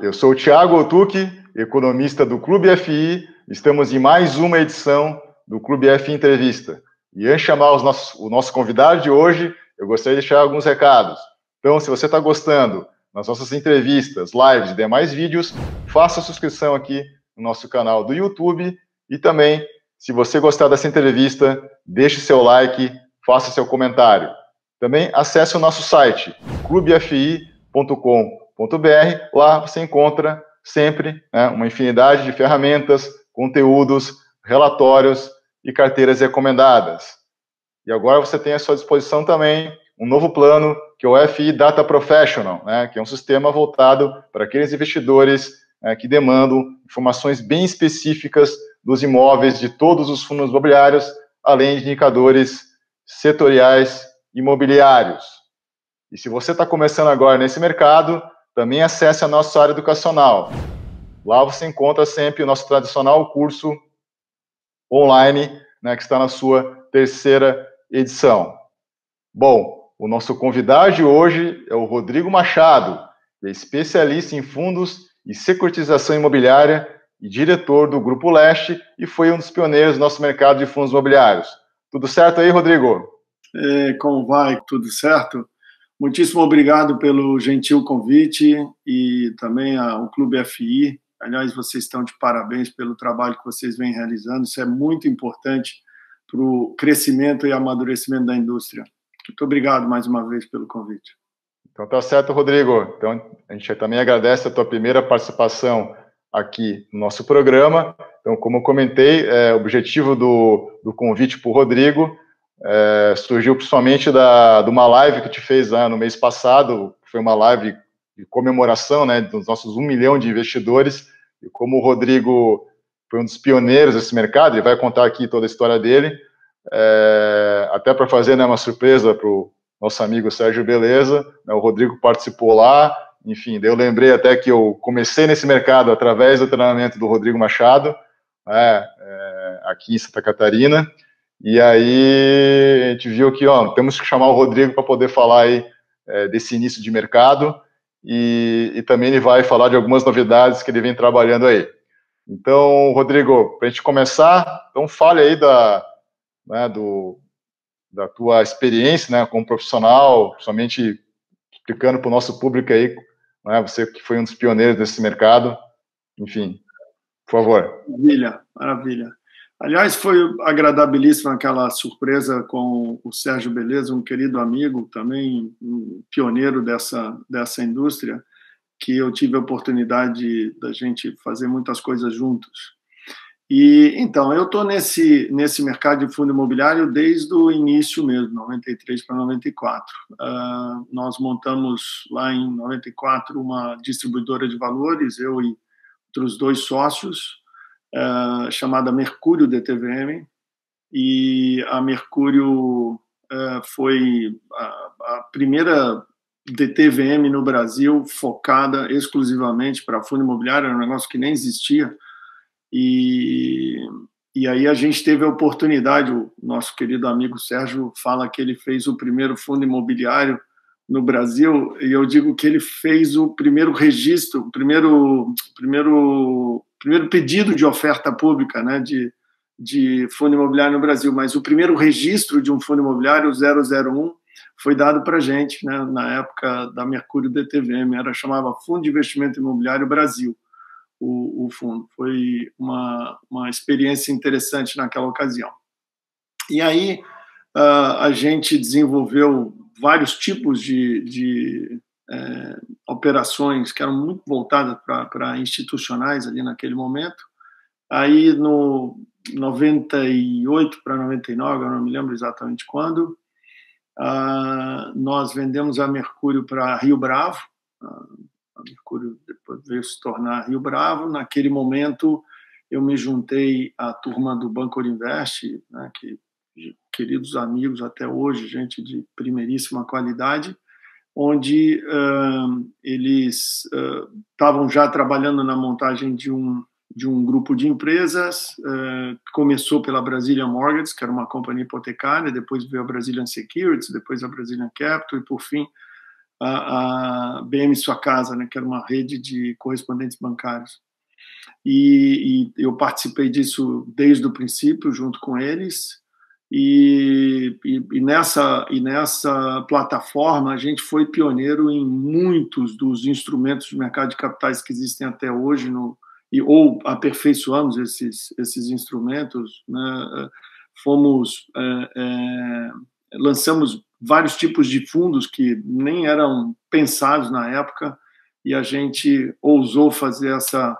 eu sou o Thiago Otuki, economista do Clube FI. Estamos em mais uma edição do Clube FI Entrevista. E antes de chamar o nosso convidado de hoje, eu gostaria de deixar alguns recados. Então, se você está gostando das nossas entrevistas, lives e demais vídeos, faça a subscrição aqui no nosso canal do YouTube. E também, se você gostar dessa entrevista, deixe seu like, faça seu comentário. Também acesse o nosso site, clubefi.com.br. Lá você encontra sempre uma infinidade de ferramentas, conteúdos, relatórios e carteiras recomendadas. E agora você tem à sua disposição também um novo plano, que é o FI Data Professional, que é um sistema voltado para aqueles investidores que demandam informações bem específicas dos imóveis de todos os fundos imobiliários, além de indicadores setoriais imobiliários. E se você está começando agora nesse mercado, também acesse a nossa área educacional. Lá você encontra sempre o nosso tradicional curso online, que está na sua terceira edição. Bom, o nosso convidado de hoje é o Rodrigo Machado, que é especialista em fundos e securitização imobiliária e diretor do Grupo Leste e foi um dos pioneiros do nosso mercado de fundos imobiliários. Tudo certo aí, Rodrigo? Como vai? Tudo certo? Muitíssimo obrigado pelo gentil convite e também ao Clube FI. Aliás, vocês estão de parabéns pelo trabalho que vocês vêm realizando. Isso é muito importante para o crescimento e amadurecimento da indústria. Muito obrigado mais uma vez pelo convite. Então tá certo, Rodrigo. Então a gente também agradece a tua primeira participação aqui no nosso programa. Então, como eu comentei, o objetivo do convite para o Rodrigo surgiu principalmente de uma live que te fez no mês passado. Foi uma live de comemoração dos nossos 1 milhão de investidores. E como o Rodrigo foi um dos pioneiros desse mercado, ele vai contar aqui toda a história dele, até para fazer uma surpresa para o nosso amigo Sérgio Beleza. O Rodrigo participou lá, enfim, daí eu lembrei até que eu comecei nesse mercado através do treinamento do Rodrigo Machado, aqui em Santa Catarina, e aí a gente viu que temos que chamar o Rodrigo para poder falar aí desse início de mercado, e também ele vai falar de algumas novidades que ele vem trabalhando aí. Então, Rodrigo, para a gente começar, então fale aí da tua experiência como profissional, principalmente explicando para o nosso público aí, você que foi um dos pioneiros desse mercado, enfim, por favor. Maravilha. Aliás, foi agradabilíssima aquela surpresa com o Sérgio Beleza, um querido amigo, também um pioneiro dessa indústria, que eu tive a oportunidade da gente fazer muitas coisas juntos. E então, eu estou nesse mercado de fundo imobiliário desde o início mesmo, 93 para 94. Nós montamos lá em 94 uma distribuidora de valores, eu e outros 2 sócios, chamada Mercúrio DTVM, e a Mercúrio foi a primeira DTVM no Brasil focada exclusivamente para fundo imobiliário, era um negócio que nem existia. E aí a gente teve a oportunidade, o nosso querido amigo Sérgio fala que ele fez o primeiro fundo imobiliário no Brasil, e eu digo que ele fez o primeiro registro, o primeiro pedido de oferta pública de fundo imobiliário no Brasil, mas o primeiro registro de um fundo imobiliário, o 001, foi dado para a gente, na época da Mercúrio DTVM, chamava Fundo de Investimento Imobiliário Brasil. O fundo. Foi uma experiência interessante naquela ocasião. E aí a gente desenvolveu vários tipos de operações que eram muito voltadas para institucionais ali naquele momento. Aí, no 98 para 99, eu não me lembro exatamente quando, nós vendemos a Mercúrio para Rio Bravo. A Mercúrio depois veio se tornar Rio Bravo. Naquele momento, eu me juntei à turma do Banco Orinvest, que queridos amigos até hoje, gente de primeiríssima qualidade, onde eles estavam já trabalhando na montagem de um grupo de empresas. Começou pela Brazilian Mortgage, que era uma companhia hipotecária, depois veio a Brazilian Securities, depois a Brazilian Capital e, por fim, a BM Sua Casa, né, que era uma rede de correspondentes bancários. E eu participei disso desde o princípio, junto com eles, e nessa plataforma a gente foi pioneiro em muitos dos instrumentos de mercado de capitais que existem até hoje, ou aperfeiçoamos esses instrumentos, né? Lançamos vários tipos de fundos que nem eram pensados na época, e a gente ousou fazer essa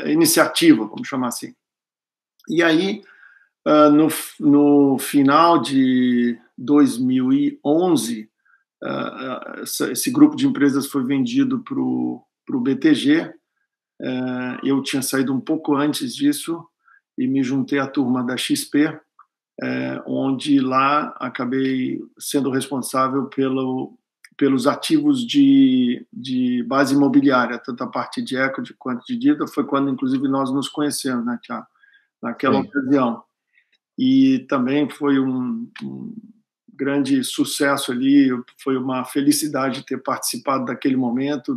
iniciativa, vamos chamar assim. E aí, no final de 2011, esse grupo de empresas foi vendido para o BTG. Eu tinha saído um pouco antes disso e me juntei à turma da XP, onde lá acabei sendo responsável pelos ativos de base imobiliária, tanto a parte de equity quanto de dívida. Foi quando, inclusive, nós nos conhecemos, né, Thiago? Naquela ocasião. E também foi um grande sucesso ali, foi uma felicidade ter participado daquele momento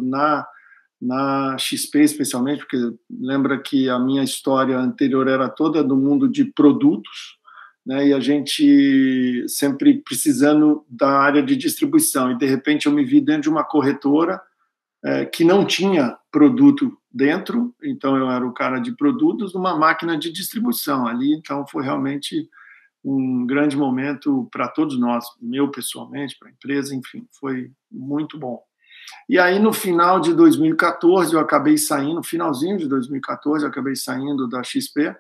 na XP, especialmente, porque lembra que a minha história anterior era toda do mundo de produtos, né, e a gente sempre precisando da área de distribuição, e de repente eu me vi dentro de uma corretora que não tinha produto dentro, então eu era o cara de produtos numa máquina de distribuição ali. Então foi realmente um grande momento para todos nós, meu pessoalmente, para a empresa, enfim, foi muito bom. E aí, no final de 2014, eu acabei saindo, finalzinho de 2014, eu acabei saindo da XP.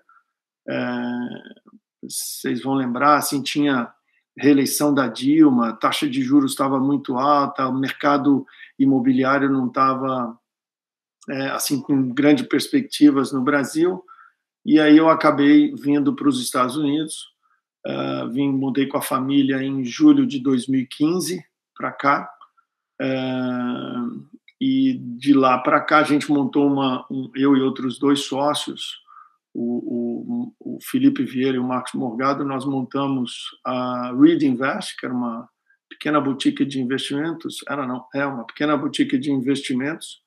Vocês vão lembrar, assim, tinha reeleição da Dilma, a taxa de juros estava muito alta, o mercado imobiliário não estava assim, com grandes perspectivas no Brasil, e aí eu acabei vindo para os Estados Unidos. Mudei com a família em julho de 2015 para cá, e de lá para cá a gente montou eu e outros 2 sócios, o Felipe Vieira e o Marcos Morgado. Nós montamos a Reed Invest, que era uma pequena boutique de investimentos, uma pequena boutique de investimentos,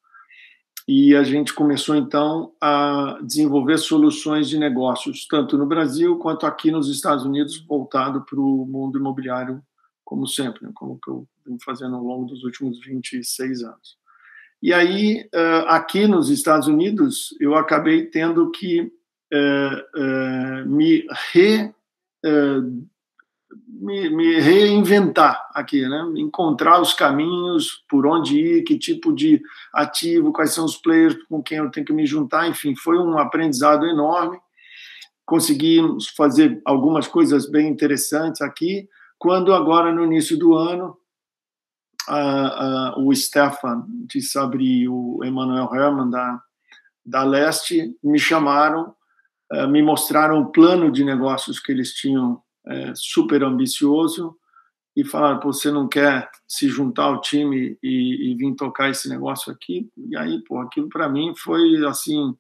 e a gente começou então a desenvolver soluções de negócios, tanto no Brasil quanto aqui nos Estados Unidos, voltado para o mundo imobiliário, como sempre, né? Como que eu venho fazendo ao longo dos últimos 26 anos. E aí, aqui nos Estados Unidos, eu acabei tendo que me reinventar aqui, né? Encontrar os caminhos, por onde ir, que tipo de ativo, quais são os players com quem eu tenho que me juntar. Enfim, foi um aprendizado enorme. Conseguimos fazer algumas coisas bem interessantes aqui, quando agora, no início do ano, o Stefan de Sabri e o Emmanuel Herman da Leste me chamaram, me mostraram o plano de negócios que eles tinham, super ambicioso, e falaram: você não quer se juntar ao time e vir tocar esse negócio aqui? E aí, aquilo para mim foi assim,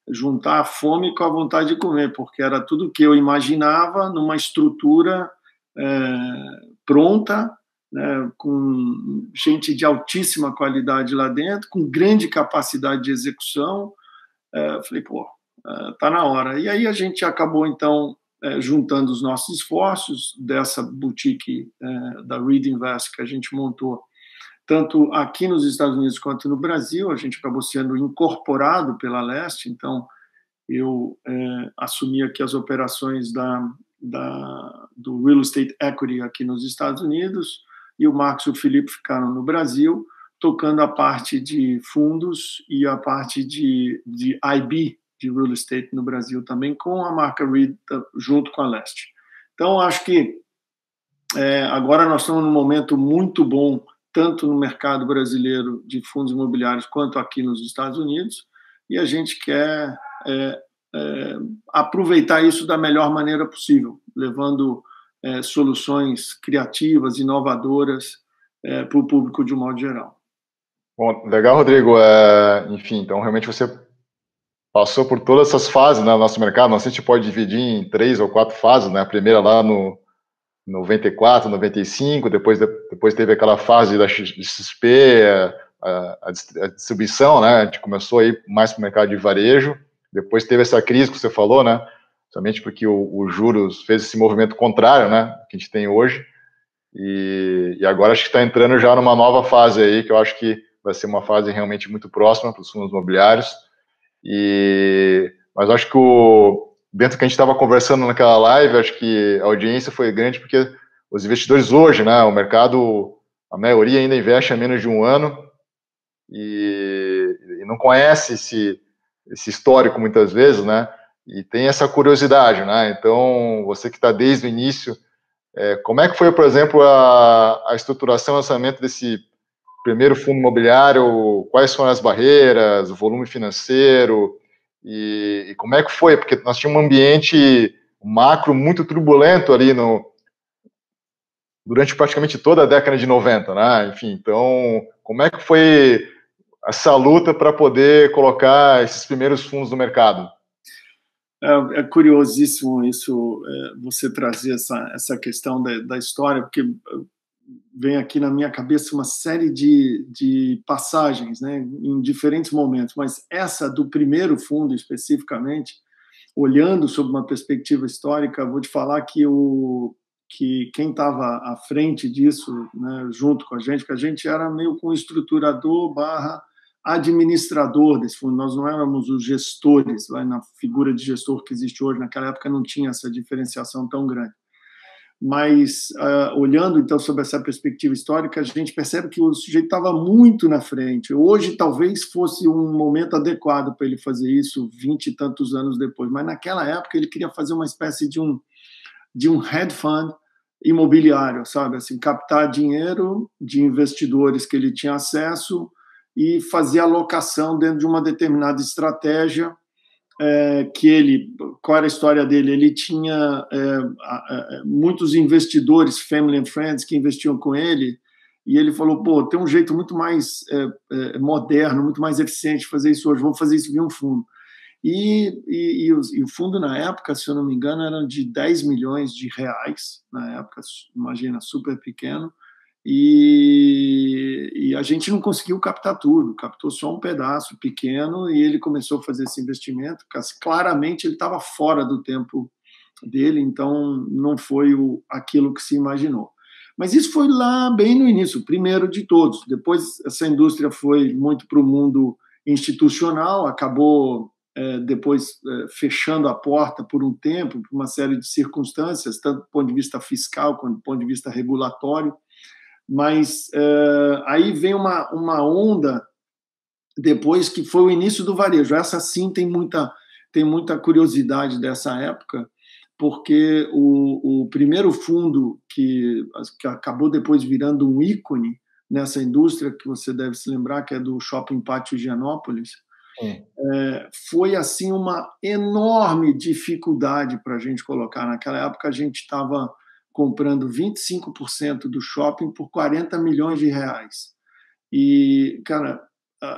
juntar a fome com a vontade de comer, porque era tudo que eu imaginava numa estrutura pronta, né, com gente de altíssima qualidade lá dentro, com grande capacidade de execução. Falei, tá na hora. E aí a gente acabou, então, juntando os nossos esforços dessa boutique da Reed Invest que a gente montou, tanto aqui nos Estados Unidos quanto no Brasil. A gente acabou sendo incorporado pela Leste, então eu assumi aqui as operações do Real Estate Equity aqui nos Estados Unidos, e o Marcos e o Felipe ficaram no Brasil, tocando a parte de fundos e a parte de IB, de Real Estate no Brasil também, com a marca Reed junto com a Leste. Então, acho que agora nós estamos num momento muito bom, tanto no mercado brasileiro de fundos imobiliários quanto aqui nos Estados Unidos, e a gente quer aproveitar isso da melhor maneira possível, levando soluções criativas, inovadoras para o público de um modo geral. Bom, legal, Rodrigo. Enfim, então realmente você passou por todas essas fases, né, no nosso mercado. Não sei se a gente pode dividir em 3 ou 4 fases, né? A primeira lá no 94, 95, depois teve aquela fase da XP, a distribuição, né? A gente começou a ir mais para o mercado de varejo, depois teve essa crise que você falou, né? Somente porque o juros fez esse movimento contrário, né? Que a gente tem hoje, e agora acho que está entrando já numa nova fase aí, que eu acho que vai ser uma fase realmente muito próxima para os fundos imobiliários, mas acho que dentro do que a gente estava conversando naquela live, acho que a audiência foi grande porque os investidores hoje, né, o mercado, a maioria ainda investe há menos de um ano e não conhece esse histórico muitas vezes, né, e tem essa curiosidade, né, então você que está desde o início, como é que foi, por exemplo, a estruturação e lançamento desse primeiro fundo imobiliário, quais foram as barreiras, o volume financeiro, e como é que foi? Porque nós tínhamos um ambiente macro muito turbulento ali durante praticamente toda a década de 90, né? Enfim, então, como é que foi essa luta para poder colocar esses primeiros fundos no mercado? É curiosíssimo isso, você trazer essa questão da história, porque vem aqui na minha cabeça uma série de passagens, né, em diferentes momentos, mas essa do primeiro fundo especificamente, olhando sob uma perspectiva histórica, vou te falar que quem estava à frente disso, né, junto com a gente, porque a gente era meio com estruturador barra administrador desse fundo, nós não éramos os gestores, lá na figura de gestor que existe hoje, naquela época não tinha essa diferenciação tão grande. Mas, olhando, então, sobre essa perspectiva histórica, a gente percebe que o sujeito estava muito na frente. Hoje, talvez, fosse um momento adequado para ele fazer isso 20 e tantos anos depois, mas naquela época ele queria fazer uma espécie de um hedge fund imobiliário, sabe? Assim, captar dinheiro de investidores que ele tinha acesso e fazer alocação dentro de uma determinada estratégia qual era a história dele? Ele tinha muitos investidores, family and friends, que investiam com ele, e ele falou, pô, tem um jeito muito mais moderno, muito mais eficiente de fazer isso hoje, vamos fazer isso via um fundo. E o fundo, na época, se eu não me engano, era de 10 milhões de reais, na época, imagina, super pequeno, e a gente não conseguiu captar tudo, captou só um pedaço pequeno e ele começou a fazer esse investimento. Claramente ele estava fora do tempo dele, então não foi aquilo que se imaginou. Mas isso foi lá bem no início, o primeiro de todos. Depois essa indústria foi muito para o mundo institucional, acabou depois fechando a porta por um tempo, por uma série de circunstâncias, tanto do ponto de vista fiscal quanto do ponto de vista regulatório. Mas aí vem uma onda depois que foi o início do varejo. Essa sim tem muita curiosidade dessa época, porque o primeiro fundo que acabou depois virando um ícone nessa indústria, que você deve se lembrar, que é do Shopping Pátio Higienópolis, foi assim uma enorme dificuldade para a gente colocar. Naquela época a gente estava comprando 25% do shopping por 40 milhões de reais. E, cara,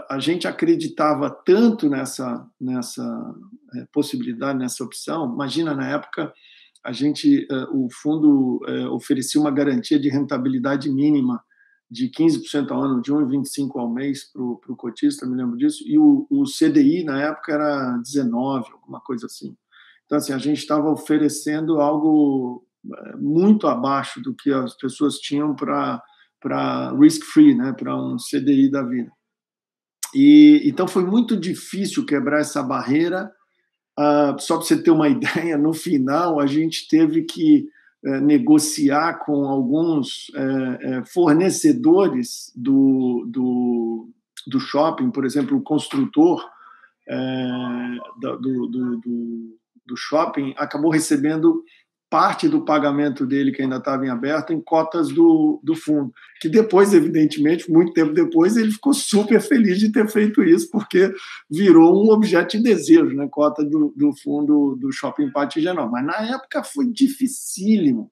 a gente acreditava tanto nessa possibilidade, nessa opção. Imagina, na época, o fundo oferecia uma garantia de rentabilidade mínima de 15% ao ano, de 1,25 ao mês para o cotista, me lembro disso, e o CDI, na época, era 19, alguma coisa assim. Então, assim, a gente estava oferecendo algo muito abaixo do que as pessoas tinham para risk-free, né, para um CDI da vida. Então, foi muito difícil quebrar essa barreira. Só para você ter uma ideia, no final, a gente teve que negociar com alguns fornecedores do shopping, por exemplo, o construtor do shopping acabou recebendo parte do pagamento dele, que ainda estava em aberto, em cotas do fundo, que depois, evidentemente, muito tempo depois, ele ficou super feliz de ter feito isso, porque virou um objeto de desejo, né? Cota do fundo do Shopping Pátio Higienópolis. Mas, na época, foi dificílimo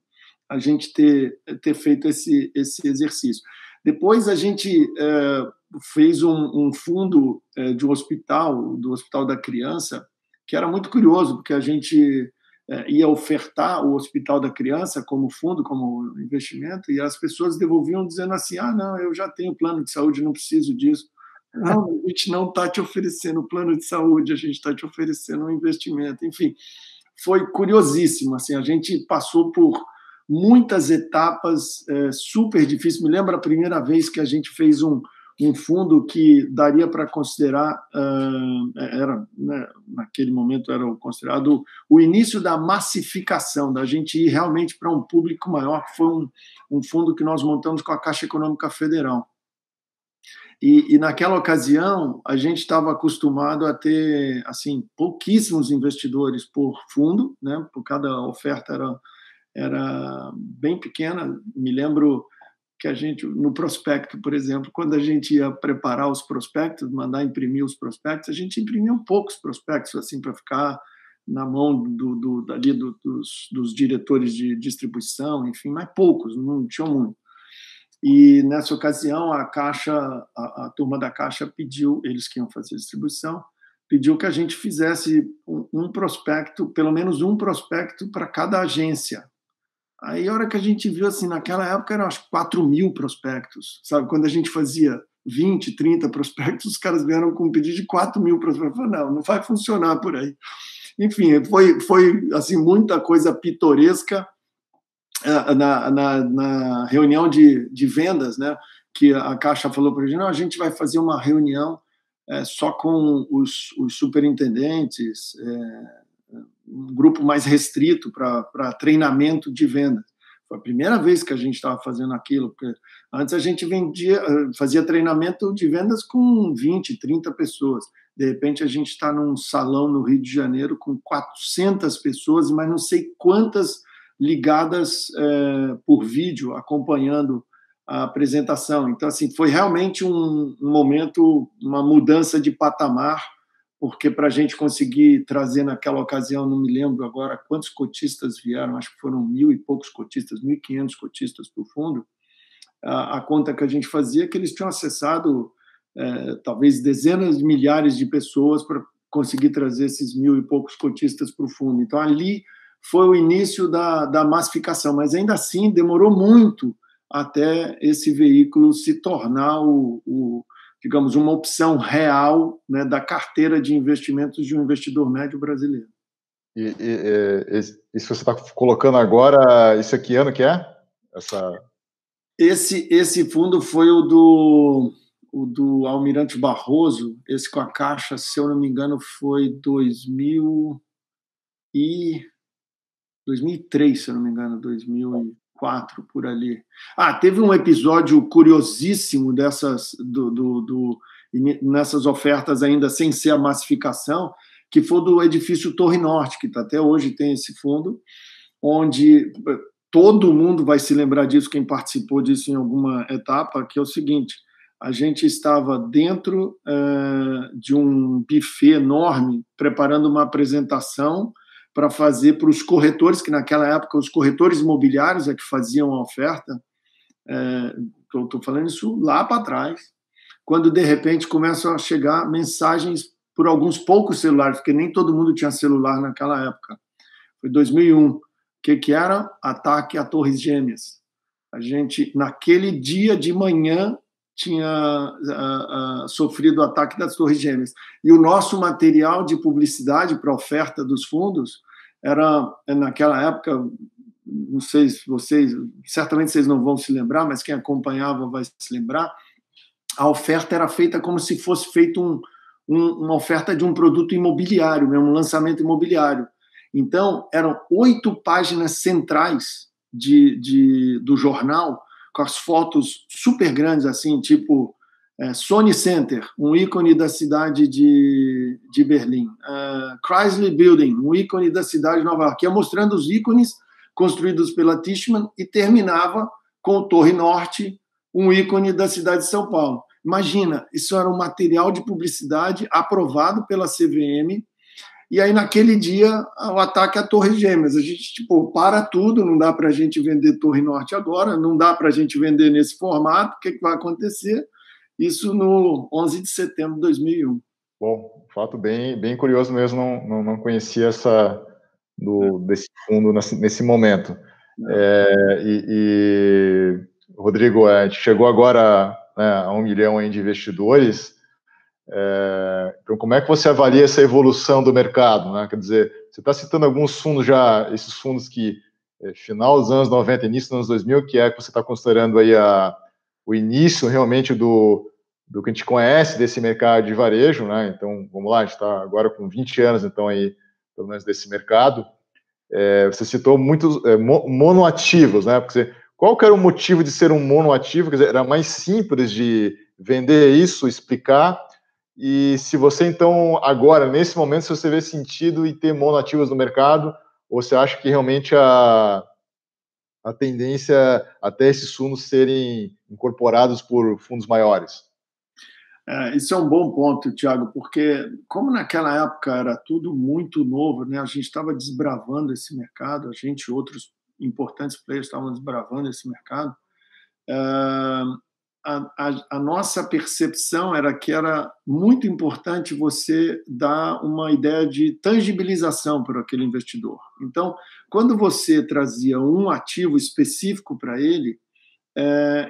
a gente ter feito esse exercício. Depois, a gente fez um fundo de um hospital, do Hospital da Criança, que era muito curioso, porque a gente ia ofertar o Hospital da Criança como fundo, como investimento, e as pessoas devolviam dizendo assim, não, eu já tenho plano de saúde, não preciso disso. Não, a gente não está te oferecendo plano de saúde, a gente está te oferecendo um investimento. Enfim, foi curiosíssimo. Assim, a gente passou por muitas etapas super difíceis. Me lembro a primeira vez que a gente fez um fundo que daria para considerar, era, né, naquele momento era considerado o início da massificação, da gente ir realmente para um público maior, que foi um fundo que nós montamos com a Caixa Econômica Federal. E naquela ocasião, a gente estava acostumado a ter assim pouquíssimos investidores por fundo, né? Por cada oferta era bem pequena. Me lembro que a gente, no prospecto, por exemplo, quando a gente ia preparar os prospectos, mandar imprimir os prospectos, a gente imprimia poucos prospectos assim para ficar na mão dos diretores de distribuição, enfim, mas poucos, não tinham muito. E nessa ocasião a Caixa, a turma da Caixa pediu, eles que iam fazer a distribuição, pediu que a gente fizesse um prospecto, pelo menos um prospecto para cada agência. Aí a hora que a gente viu, assim, naquela época eram acho 4.000 prospectos, sabe? Quando a gente fazia 20, 30 prospectos, os caras vieram com um pedido de 4.000 prospectos. Eu falei, não vai funcionar por aí. Enfim, foi assim, muita coisa pitoresca na reunião de vendas, né? Que a Caixa falou para a gente, não, a gente vai fazer uma reunião só com os superintendentes, um grupo mais restrito para treinamento de vendas. Foi a primeira vez que a gente estava fazendo aquilo, porque antes a gente fazia treinamento de vendas com 20, 30 pessoas. De repente a gente está num salão no Rio de Janeiro com 400 pessoas, mas não sei quantas ligadas por vídeo, acompanhando a apresentação. Então, assim, foi realmente um momento, uma mudança de patamar, porque para a gente conseguir trazer naquela ocasião, não me lembro agora quantos cotistas vieram, acho que foram 1.000 e poucos cotistas, 1.500 cotistas para o fundo, a conta que a gente fazia é que eles tinham acessado talvez dezenas de milhares de pessoas para conseguir trazer esses 1.000 e poucos cotistas para o fundo. Então, ali foi o início da massificação, mas ainda assim demorou muito até esse veículo se tornar digamos, uma opção real, né, da carteira de investimentos de um investidor médio brasileiro. Isso você está colocando agora, isso aqui ano que é? Esse fundo foi o do Almirante Barroso, esse com a Caixa, se eu não me engano, foi 2003, se eu não me engano, 2004, por ali. Teve um episódio curiosíssimo nessas ofertas ainda sem ser a massificação, que foi do edifício Torre Norte, que até hoje tem esse fundo, onde todo mundo vai se lembrar disso, quem participou disso em alguma etapa, que é o seguinte, a gente estava dentro de um buffet enorme, preparando uma apresentação para fazer para os corretores, que naquela época os corretores imobiliários é que faziam a oferta. Estou falando isso lá para trás, quando de repente começam a chegar mensagens por alguns poucos celulares, porque nem todo mundo tinha celular naquela época. Foi 2001. O que era? Ataque a Torres Gêmeas. A gente, naquele dia de manhã, tinha sofrido o ataque das Torres Gêmeas. E o nosso material de publicidade para a oferta dos fundos era, naquela época, não sei se vocês, certamente vocês não vão se lembrar, mas quem acompanhava vai se lembrar, a oferta era feita como se fosse feito uma oferta de um produto imobiliário, um lançamento imobiliário. Então, eram 8 páginas centrais do jornal, com as fotos super grandes, assim, tipo Sony Center, um ícone da cidade de Berlim, Chrysler Building, um ícone da cidade de Nova York, ia mostrando os ícones construídos pela Tishman e terminava com o Torre Norte, um ícone da cidade de São Paulo. Imagina, isso era um material de publicidade aprovado pela CVM, e aí naquele dia o ataque à Torre Gêmeas. A gente, para tudo, não dá para a gente vender Torre Norte agora, não dá para a gente vender nesse formato, o que vai acontecer? Isso no 11 de setembro de 2001. Bom, fato bem curioso mesmo, não conhecia essa desse fundo nesse momento. Rodrigo, a gente chegou agora, né, a 1 milhão aí de investidores. Então, como é que você avalia essa evolução do mercado, né? Quer dizer, você está citando alguns fundos já, esses fundos que final dos anos 90, início dos anos 2000, que você está considerando aí o início realmente do que a gente conhece desse mercado de varejo, né? Então, vamos lá, a gente está agora com 20 anos, então, aí, pelo menos desse mercado. Você citou muitos monoativos, né? Porque qual que era o motivo de ser um monoativo? Quer dizer, era mais simples de vender isso, explicar. E se você, então, agora, nesse momento, se você vê sentido em ter monoativos no mercado, ou você acha que realmente a tendência até esses fundos serem incorporados por fundos maiores? Isso é um bom ponto, Thiago, porque como naquela época era tudo muito novo, né, a gente estava desbravando esse mercado, a gente e outros importantes players estavam desbravando esse mercado, a nossa percepção era que era muito importante você dar uma ideia de tangibilização para aquele investidor. Então, quando você trazia um ativo específico para ele,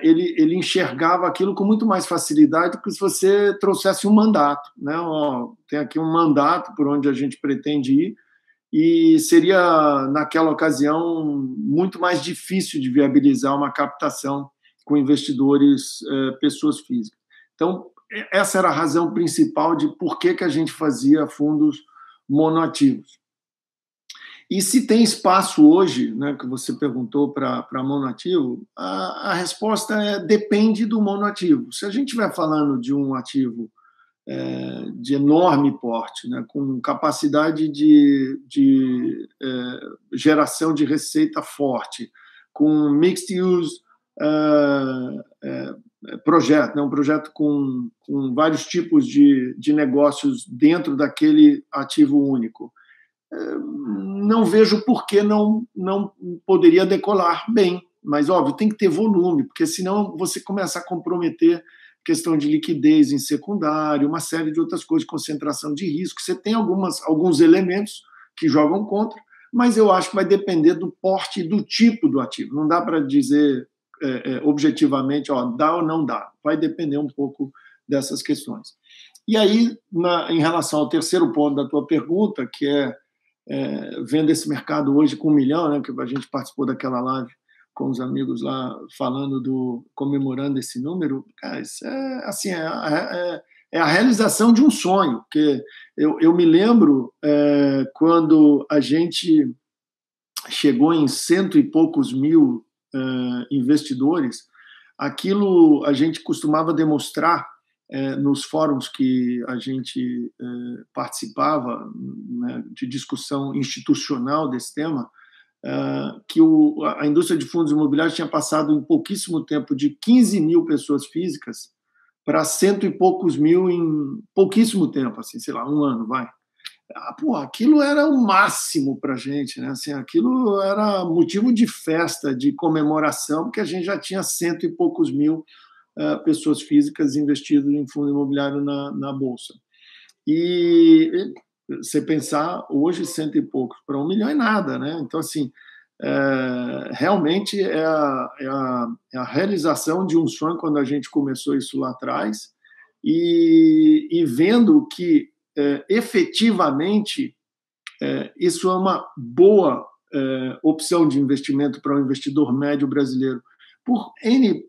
ele enxergava aquilo com muito mais facilidade do que se você trouxesse um mandato, né? Tem aqui um mandato por onde a gente pretende ir, e seria, naquela ocasião, muito mais difícil de viabilizar uma captação com investidores, pessoas físicas. Então, essa era a razão principal de por que a gente fazia fundos monoativos. E se tem espaço hoje, né, que você perguntou para monoativo, a resposta depende do monoativo. Se a gente estiver falando de um ativo de enorme porte, né, com capacidade de geração de receita forte, com mixed use projeto, né, um projeto com vários tipos de negócios dentro daquele ativo único, não vejo por que não poderia decolar bem. Mas, óbvio, tem que ter volume, porque senão você começa a comprometer questão de liquidez em secundário, uma série de outras coisas, concentração de risco. Você tem alguns elementos que jogam contra, mas eu acho que vai depender do porte e do tipo do ativo. Não dá para dizer objetivamente, dá ou não dá. Vai depender um pouco dessas questões. E aí, em relação ao terceiro ponto da tua pergunta, que vendo esse mercado hoje com 1 milhão, né, que a gente participou daquela live com os amigos lá comemorando esse número, cara, isso assim, é a realização de um sonho, porque eu me lembro quando a gente chegou em 100 e poucos mil investidores, aquilo a gente costumava demonstrar nos fóruns que a gente participava, né, de discussão institucional desse tema, que a indústria de fundos imobiliários tinha passado em pouquíssimo tempo de 15 mil pessoas físicas para 100 e poucos mil em pouquíssimo tempo, assim, sei lá, 1 ano, vai. Aquilo era o máximo para a gente, né? Assim, aquilo era motivo de festa, de comemoração, porque a gente já tinha 100 e poucos mil pessoas físicas investidas em fundo imobiliário na Bolsa. E você pensar, hoje 100 e poucos para 1 milhão é nada, né? Então, assim, realmente é a realização de um sonho quando a gente começou isso lá atrás, e vendo que efetivamente isso é uma boa opção de investimento para o investidor médio brasileiro, por N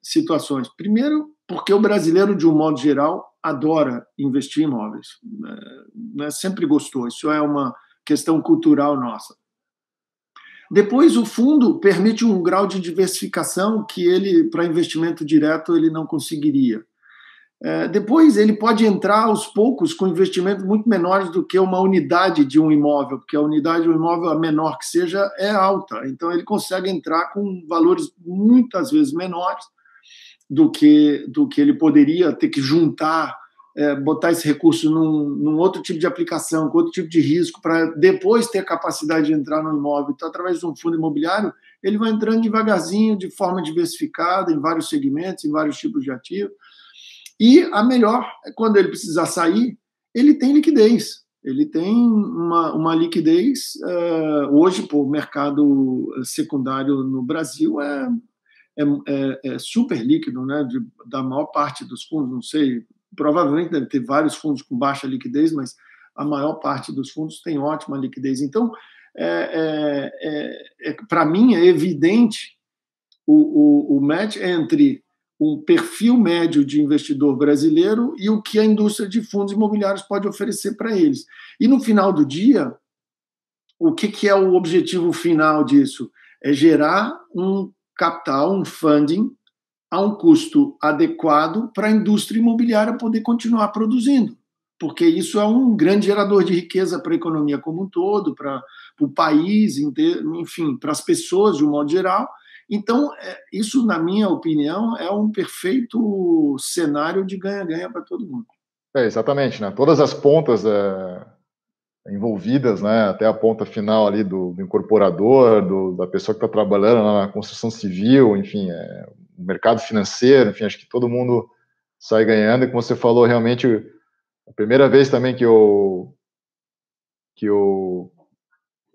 situações. Primeiro, porque o brasileiro, de um modo geral, adora investir em imóveis. Sempre gostou, isso é uma questão cultural nossa. Depois, o fundo permite um grau de diversificação que ele, para investimento direto, ele não conseguiria. Depois, ele pode entrar aos poucos com investimentos muito menores do que uma unidade de um imóvel, porque a unidade de um imóvel, a menor que seja, é alta. Então, ele consegue entrar com valores muitas vezes menores do que ele poderia ter que juntar, botar esse recurso num outro tipo de aplicação, com outro tipo de risco, para depois ter a capacidade de entrar no imóvel. Então, através de um fundo imobiliário, ele vai entrando devagarzinho, de forma diversificada, em vários segmentos, em vários tipos de ativos. E a melhor é quando ele precisar sair, ele tem liquidez. Ele tem uma liquidez, hoje, o mercado secundário no Brasil é super líquido, né? Da maior parte dos fundos, não sei, provavelmente deve ter vários fundos com baixa liquidez, mas a maior parte dos fundos tem ótima liquidez. Então, para mim, é evidente o match entre um perfil médio de investidor brasileiro e o que a indústria de fundos imobiliários pode oferecer para eles. E, no final do dia, o que é o objetivo final disso? É gerar um capital, um funding, a um custo adequado para a indústria imobiliária poder continuar produzindo, porque isso é um grande gerador de riqueza para a economia como um todo, para o país inteiro, enfim, para as pessoas de um modo geral. Então, isso, na minha opinião, é um perfeito cenário de ganha-ganha para todo mundo. Exatamente, né? Todas as pontas envolvidas, né? Até a ponta final ali do incorporador, da pessoa que está trabalhando na construção civil, enfim, o mercado financeiro, enfim, acho que todo mundo sai ganhando. E como você falou, realmente, a primeira vez também que eu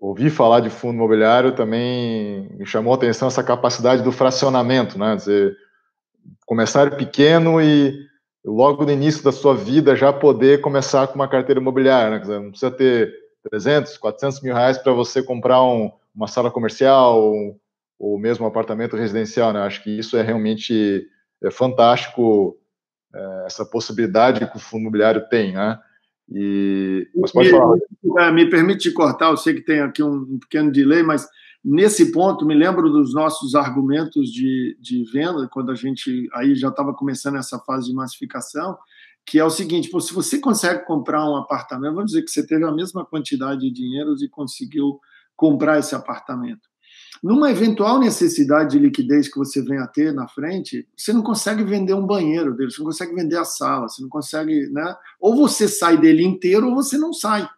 ouvi falar de fundo imobiliário, também me chamou a atenção essa capacidade do fracionamento, né? Dizer, começar pequeno e logo no início da sua vida já poder começar com uma carteira imobiliária, né? Quer dizer, não precisa ter 300, 400 mil reais para você comprar uma sala comercial ou mesmo um apartamento residencial, né? Acho que isso é realmente fantástico, essa possibilidade que o fundo imobiliário tem, né? Mas pode falar. Me permite cortar, eu sei que tem aqui um pequeno delay, mas nesse ponto me lembro dos nossos argumentos de venda, quando a gente aí já estava começando essa fase de massificação, que é o seguinte: se você consegue comprar um apartamento, vamos dizer que você teve a mesma quantidade de dinheiro e conseguiu comprar esse apartamento. Numa eventual necessidade de liquidez que você venha a ter na frente, você não consegue vender um banheiro dele, você não consegue vender a sala, você não consegue, né? Ou você sai dele inteiro ou você não sai.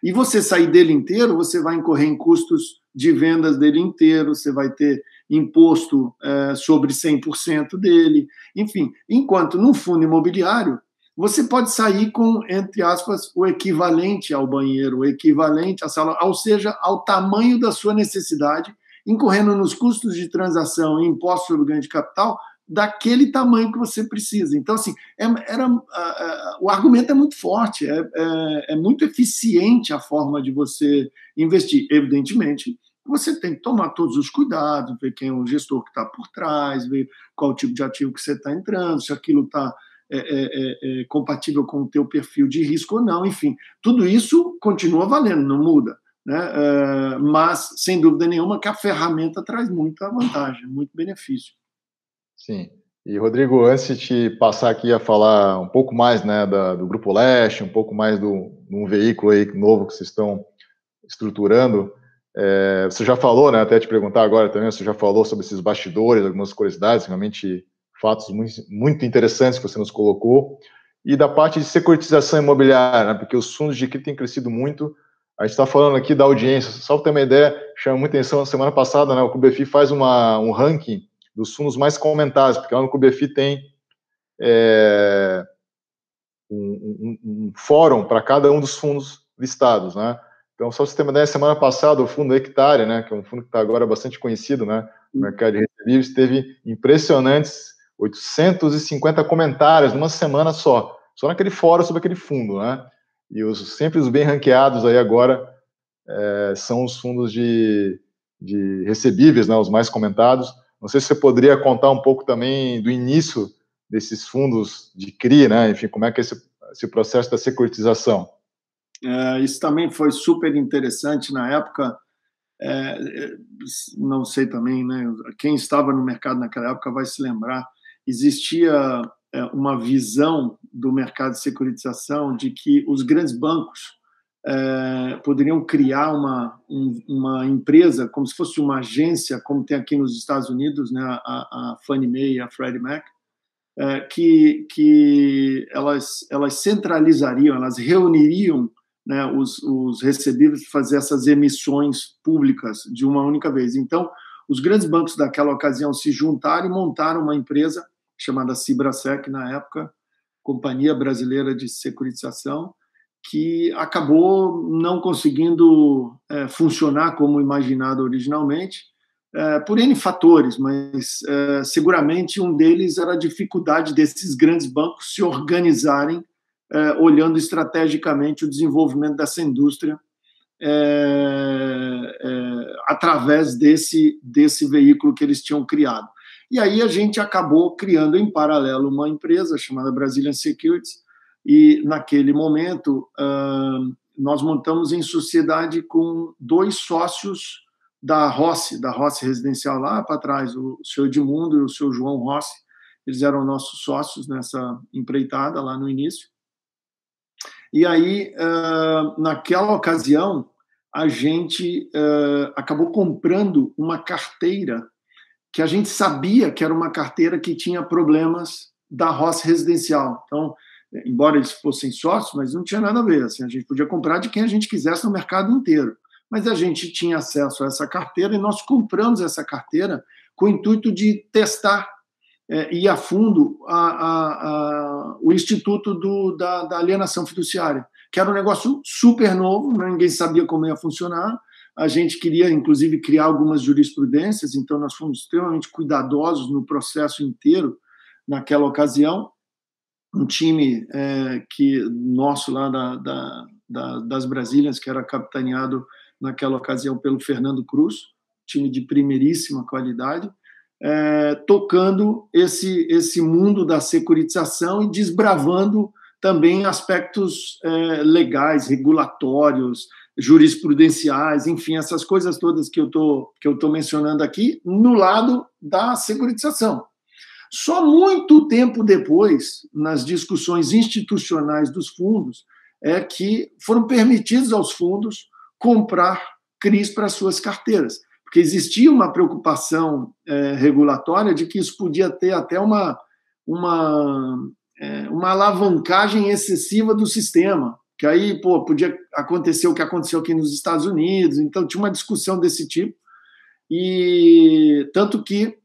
E você sair dele inteiro, você vai incorrer em custos de vendas dele inteiro, você vai ter imposto sobre 100% dele, enfim. Enquanto no fundo imobiliário, você pode sair com, entre aspas, o equivalente ao banheiro, o equivalente à sala, ou seja, ao tamanho da sua necessidade, incorrendo nos custos de transação e imposto sobre ganho de capital daquele tamanho que você precisa. Então, assim, o argumento é muito forte, é muito eficiente a forma de você investir. Evidentemente, você tem que tomar todos os cuidados, ver quem é o gestor que está por trás, ver qual tipo de ativo que você está entrando, se aquilo está compatível com o teu perfil de risco ou não, enfim. Tudo isso continua valendo, não muda. Né? Mas, sem dúvida nenhuma, que a ferramenta traz muita vantagem, muito benefício. Sim. E, Rodrigo, antes de te passar aqui a falar um pouco mais, né, do Grupo Leste, um pouco mais de um veículo aí novo que vocês estão estruturando, você já falou, né, até te perguntar agora também, você já falou sobre esses bastidores, algumas curiosidades, realmente fatos muito, muito interessantes que você nos colocou, e da parte de securitização imobiliária, né, porque os fundos de CRI têm crescido muito. A gente está falando aqui da audiência, só para ter uma ideia, chama muita atenção, na semana passada, né, o CUBEFI faz um ranking dos fundos mais comentados, porque lá no CUBEFI tem um fórum para cada um dos fundos listados, né? Então, só o sistema da semana passada, o fundo Hectare, né, que é um fundo que está agora bastante conhecido, né, no mercado de recebíveis, teve impressionantes 850 comentários numa semana só naquele fórum sobre aquele fundo, né? E sempre os bem ranqueados aí agora são os fundos de recebíveis, né, os mais comentados. Não sei se você poderia contar um pouco também do início desses fundos de CRI, né? Enfim, como é que é esse processo da securitização? Isso também foi super interessante na época. Não sei também, né? Quem estava no mercado naquela época vai se lembrar. Existia uma visão do mercado de securitização de que os grandes bancos poderiam criar uma empresa, como se fosse uma agência, como tem aqui nos Estados Unidos, né, a Fannie Mae e a Freddie Mac, que elas centralizariam, elas reuniriam, né, os recebíveis para fazer essas emissões públicas de uma única vez. Então, os grandes bancos daquela ocasião se juntaram e montaram uma empresa chamada Cibrasec, na época, Companhia Brasileira de Securitização, que acabou não conseguindo funcionar como imaginado originalmente, por N fatores, mas seguramente um deles era a dificuldade desses grandes bancos se organizarem, olhando estrategicamente o desenvolvimento dessa indústria através desse veículo que eles tinham criado. E aí a gente acabou criando em paralelo uma empresa chamada Brazilian Securities, e naquele momento nós montamos em sociedade com 2 sócios da Rossi Residencial lá para trás, o seu Edmundo e o seu João Rossi. Eles eram nossos sócios nessa empreitada lá no início. E aí, naquela ocasião, a gente acabou comprando uma carteira que a gente sabia que era uma carteira que tinha problemas da Rossi Residencial. Então, embora eles fossem sócios, mas não tinha nada a ver. Assim, a gente podia comprar de quem a gente quisesse no mercado inteiro. Mas a gente tinha acesso a essa carteira e nós compramos essa carteira com o intuito de testar ir a fundo o Instituto da Alienação Fiduciária, que era um negócio super novo, né? Ninguém sabia como ia funcionar. A gente queria, inclusive, criar algumas jurisprudências, então nós fomos extremamente cuidadosos no processo inteiro naquela ocasião. Um time nosso lá das Brasílias, que era capitaneado naquela ocasião pelo Fernando Cruz, time de primeiríssima qualidade, tocando esse mundo da securitização e desbravando também aspectos legais, regulatórios, jurisprudenciais, enfim, essas coisas todas que eu tô mencionando aqui, no lado da securitização. Só muito tempo depois, nas discussões institucionais dos fundos, que foram permitidos aos fundos comprar CRIs para suas carteiras, porque existia uma preocupação regulatória de que isso podia ter até uma alavancagem excessiva do sistema, que aí podia acontecer o que aconteceu aqui nos Estados Unidos. Então tinha uma discussão desse tipo, e tanto que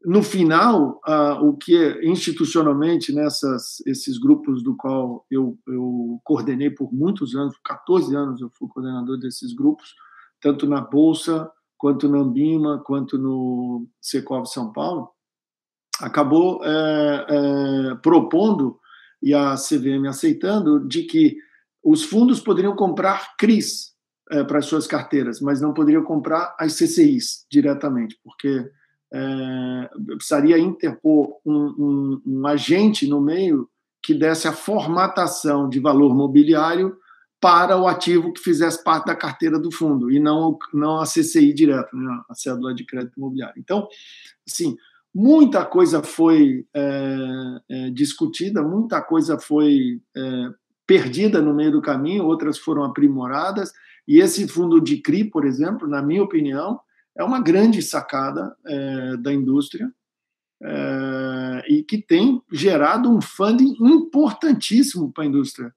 no final o que institucionalmente esses grupos do qual eu coordenei por muitos anos, 14 anos eu fui coordenador desses grupos, tanto na Bolsa quanto na Ambima, quanto no Secov São Paulo, acabou propondo, e a CVM aceitando, de que os fundos poderiam comprar CRIs para as suas carteiras, mas não poderiam comprar as CCIs diretamente, porque precisaria interpor um agente no meio que desse a formatação de valor mobiliário para o ativo que fizesse parte da carteira do fundo, e não a CCI direto, né, a cédula de crédito imobiliário. Então, assim, muita coisa foi discutida, muita coisa foi perdida no meio do caminho, outras foram aprimoradas, e esse fundo de CRI, por exemplo, na minha opinião, é uma grande sacada da indústria, e que tem gerado um funding importantíssimo para a indústria.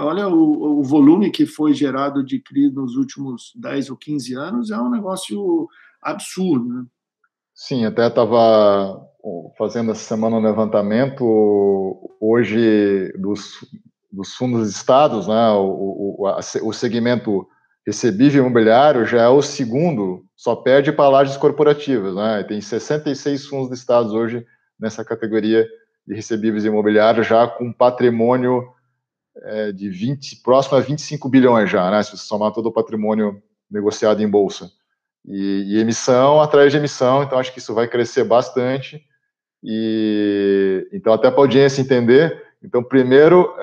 Olha o volume que foi gerado de CRI nos últimos 10 ou 15 anos, é um negócio absurdo, né? Sim, até estava fazendo essa semana um levantamento hoje dos fundos estados, né? O segmento recebível imobiliário já é o segundo, só perde para lajes corporativas, né? Tem 66 fundos de estados hoje nessa categoria de recebíveis imobiliários, já com patrimônio próximo a 25 bilhões já, né? Se você somar todo o patrimônio negociado em bolsa. E emissão atrás de emissão, então acho que isso vai crescer bastante. Então, até para a audiência entender, então, primeiro,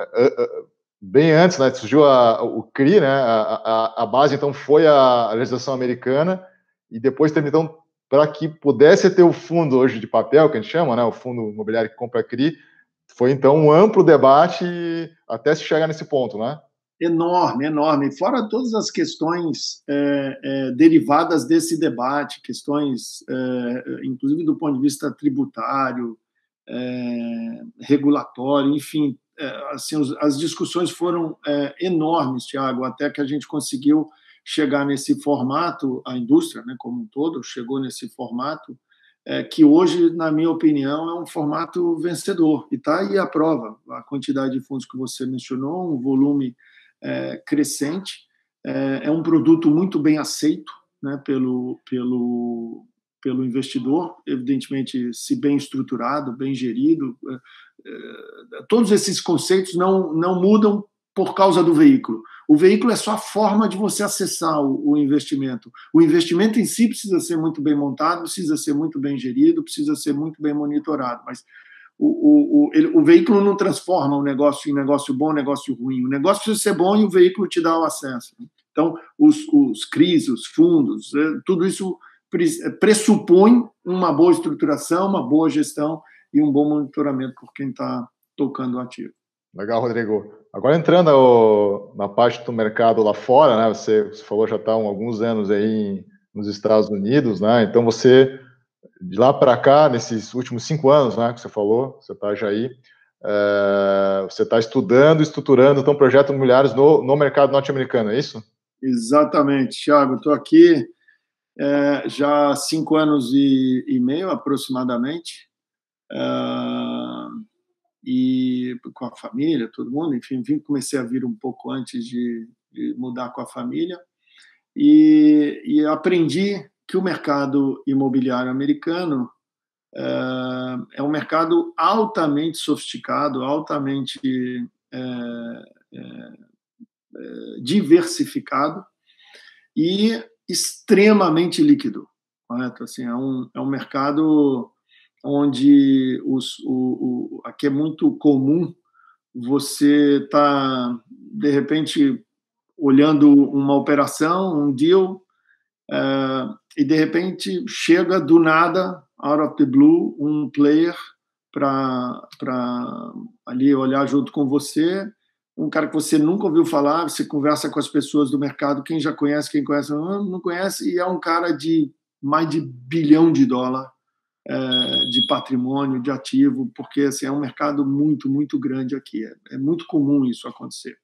bem antes, né, surgiu o CRI, né, a base, então, foi a legislação americana, e depois, então, para que pudesse ter o fundo hoje de papel, que a gente chama, né, o fundo imobiliário que compra CRI, foi, então, um amplo debate até se chegar nesse ponto, né? Enorme, enorme. Fora todas as questões derivadas desse debate, questões, inclusive do ponto de vista tributário, regulatório, enfim, assim, as discussões foram enormes, Thiago, até que a gente conseguiu chegar nesse formato, a indústria, né, como um todo, chegou nesse formato, que hoje, na minha opinião, é um formato vencedor. E está aí a prova, a quantidade de fundos que você mencionou, um volume crescente, é um produto muito bem aceito, né, pelo investidor, evidentemente, se bem estruturado, bem gerido. Todos esses conceitos não mudam por causa do veículo. O veículo é só a forma de você acessar o investimento. O investimento em si precisa ser muito bem montado, precisa ser muito bem gerido, precisa ser muito bem monitorado, mas o veículo não transforma o negócio em negócio bom, negócio ruim. O negócio precisa ser bom e o veículo te dá o acesso. Então, os CRIs, os fundos, tudo isso pressupõe uma boa estruturação, uma boa gestão e um bom monitoramento por quem está tocando o ativo. Legal, Rodrigo. Agora entrando na parte do mercado lá fora, né? Você falou já está há alguns anos aí nos Estados Unidos, né? Então você de lá para cá, nesses últimos 5 anos, né? Que você falou, você está já aí, você está estudando, estruturando então projetos imobiliários no mercado norte-americano, é isso? Exatamente, Thiago. Estou aqui já há 5 anos e meio aproximadamente. E com a família, todo mundo, enfim, comecei a vir um pouco antes de mudar com a família, e aprendi que o mercado imobiliário americano é um mercado altamente sofisticado, altamente diversificado e extremamente líquido, correto? Assim, é um mercado onde aqui é muito comum você estar, de repente, olhando uma operação, um deal, e, de repente, chega do nada, out of the blue, um player para ali olhar junto com você, um cara que você nunca ouviu falar, você conversa com as pessoas do mercado, quem já conhece, quem conhece, não conhece, e é um cara de mais de $1 bilhão de patrimônio, de ativo, porque assim, é um mercado muito, muito grande aqui. É muito comum isso acontecer.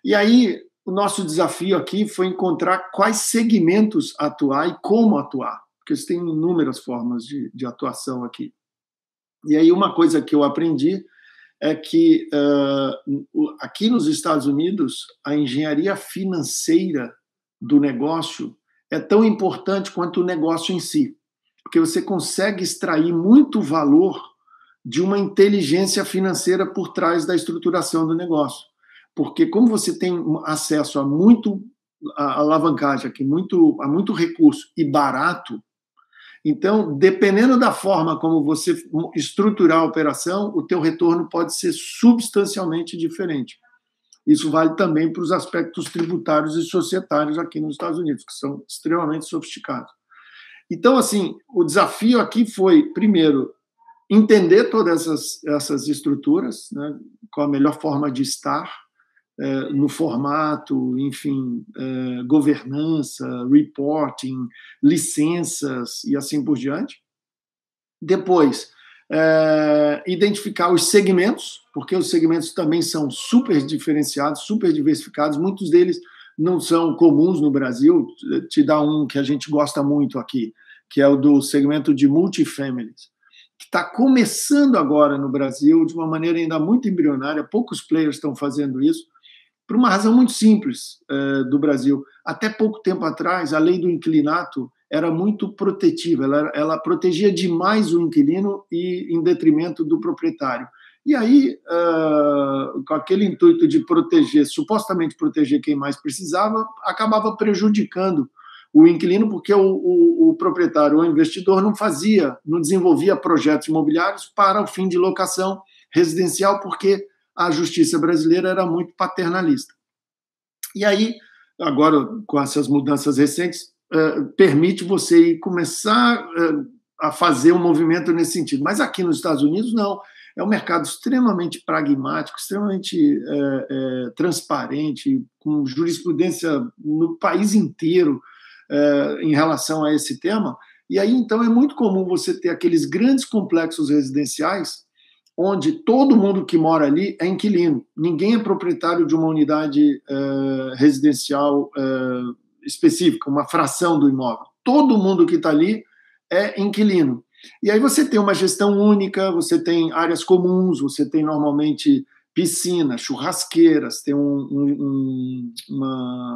E aí, o nosso desafio aqui foi encontrar quais segmentos atuar e como atuar, porque você tem inúmeras formas de atuação aqui. E aí, uma coisa que eu aprendi é que aqui nos Estados Unidos, a engenharia financeira do negócio é tão importante quanto o negócio em si, porque você consegue extrair muito valor de uma inteligência financeira por trás da estruturação do negócio. Porque como você tem acesso a alavancagem aqui, a muito recurso e barato, então, dependendo da forma como você estruturar a operação, o teu retorno pode ser substancialmente diferente. Isso vale também para os aspectos tributários e societários aqui nos Estados Unidos, que são extremamente sofisticados. Então, assim, o desafio aqui foi, primeiro, entender todas essas estruturas, né, qual a melhor forma de estar no formato, enfim, governança, reporting, licenças e assim por diante. Depois, identificar os segmentos, porque os segmentos também são super diferenciados, super diversificados, muitos deles não são comuns no Brasil. Te dá um que a gente gosta muito aqui, que é o do segmento de multifamilies, que está começando agora no Brasil de uma maneira ainda muito embrionária, poucos players estão fazendo isso, por uma razão muito simples do Brasil. Até pouco tempo atrás, a lei do inquilinato era muito protetiva, ela protegia demais o inquilino e em detrimento do proprietário. E aí, com aquele intuito de proteger, supostamente proteger quem mais precisava, acabava prejudicando o inquilino, porque o proprietário ou investidor não desenvolvia projetos imobiliários para o fim de locação residencial, porque a justiça brasileira era muito paternalista. E aí, agora, com essas mudanças recentes, permite você começar a fazer um movimento nesse sentido. Mas aqui nos Estados Unidos, não. É um mercado extremamente pragmático, extremamente transparente, com jurisprudência no país inteiro em relação a esse tema. E aí, então, é muito comum você ter aqueles grandes complexos residenciais onde todo mundo que mora ali é inquilino. Ninguém é proprietário de uma unidade residencial específica, uma fração do imóvel. Todo mundo que está ali é inquilino. E aí você tem uma gestão única, você tem áreas comuns, você tem normalmente piscina, churrasqueiras, tem uma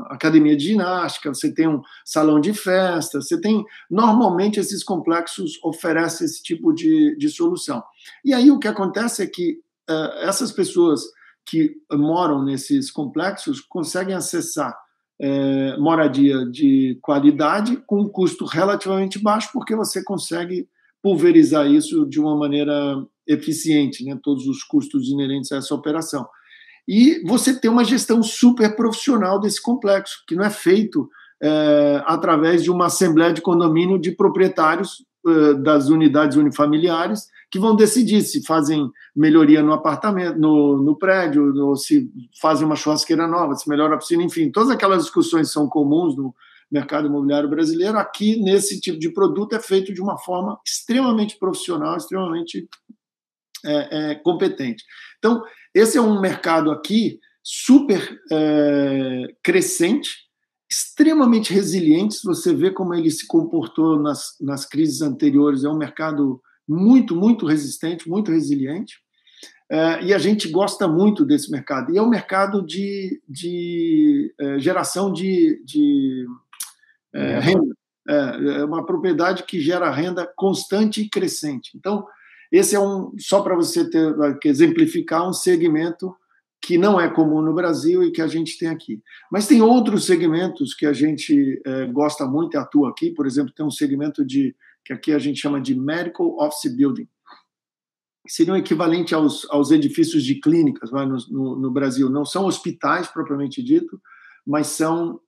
academia de ginástica, você tem um salão de festa, você tem... Normalmente, esses complexos oferecem esse tipo de solução. E aí o que acontece é que essas pessoas que moram nesses complexos conseguem acessar moradia de qualidade com um custo relativamente baixo, porque você consegue pulverizar isso de uma maneira eficiente, né? Todos os custos inerentes a essa operação. E você tem uma gestão super profissional desse complexo, que não é feito através de uma assembleia de condomínio de proprietários das unidades unifamiliares que vão decidir se fazem melhoria no apartamento, no prédio, ou se fazem uma churrasqueira nova, se melhora a piscina, enfim, todas aquelas discussões são comuns no mercado imobiliário brasileiro. Aqui, nesse tipo de produto, é feito de uma forma extremamente profissional, extremamente competente. Então, esse é um mercado aqui super crescente, extremamente resiliente. Se você vê como ele se comportou nas crises anteriores, é um mercado muito, muito resistente, muito resiliente, e a gente gosta muito desse mercado. E é um mercado de geração de renda. É uma propriedade que gera renda constante e crescente. Então, esse é só para você exemplificar um segmento que não é comum no Brasil e que a gente tem aqui. Mas tem outros segmentos que a gente gosta muito e atua aqui. Por exemplo, tem um segmento que aqui a gente chama de Medical Office Building, que seria o equivalente aos edifícios de clínicas no Brasil. Não são hospitais, propriamente dito, mas são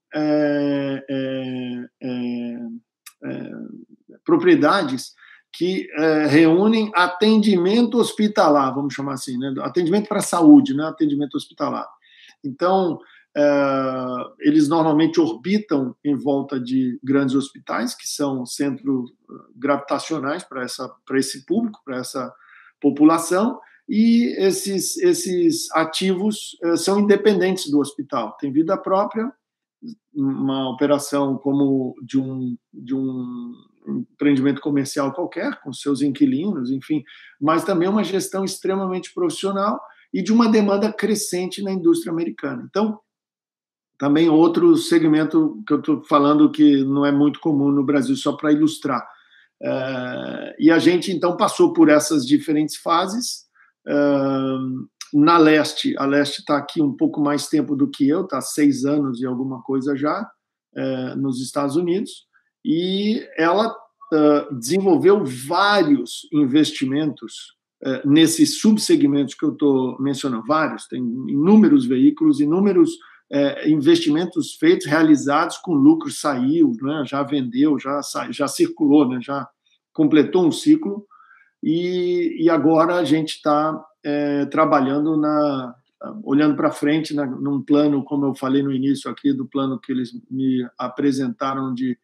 propriedades que reúnem atendimento hospitalar, vamos chamar assim, né? Atendimento para a saúde, não é atendimento hospitalar. Então, eles normalmente orbitam em volta de grandes hospitais, que são centros gravitacionais para esse público, para essa população, e esses ativos são independentes do hospital, têm vida própria, uma operação como de um empreendimento comercial qualquer, com seus inquilinos, enfim, mas também uma gestão extremamente profissional e de uma demanda crescente na indústria americana. Então, também outro segmento que eu estou falando que não é muito comum no Brasil, só para ilustrar. E a gente, então, passou por essas diferentes fases. Na Leste, a Leste está aqui um pouco mais tempo do que eu, está há 6 anos e alguma coisa já, nos Estados Unidos, e ela desenvolveu vários investimentos nesses subsegmentos que eu estou mencionando, vários, tem inúmeros veículos, inúmeros investimentos feitos, realizados com lucro, saiu, né, já vendeu, já circulou, né, já completou um ciclo, e agora a gente está trabalhando olhando para frente, num plano, como eu falei no início aqui, do plano que eles me apresentaram de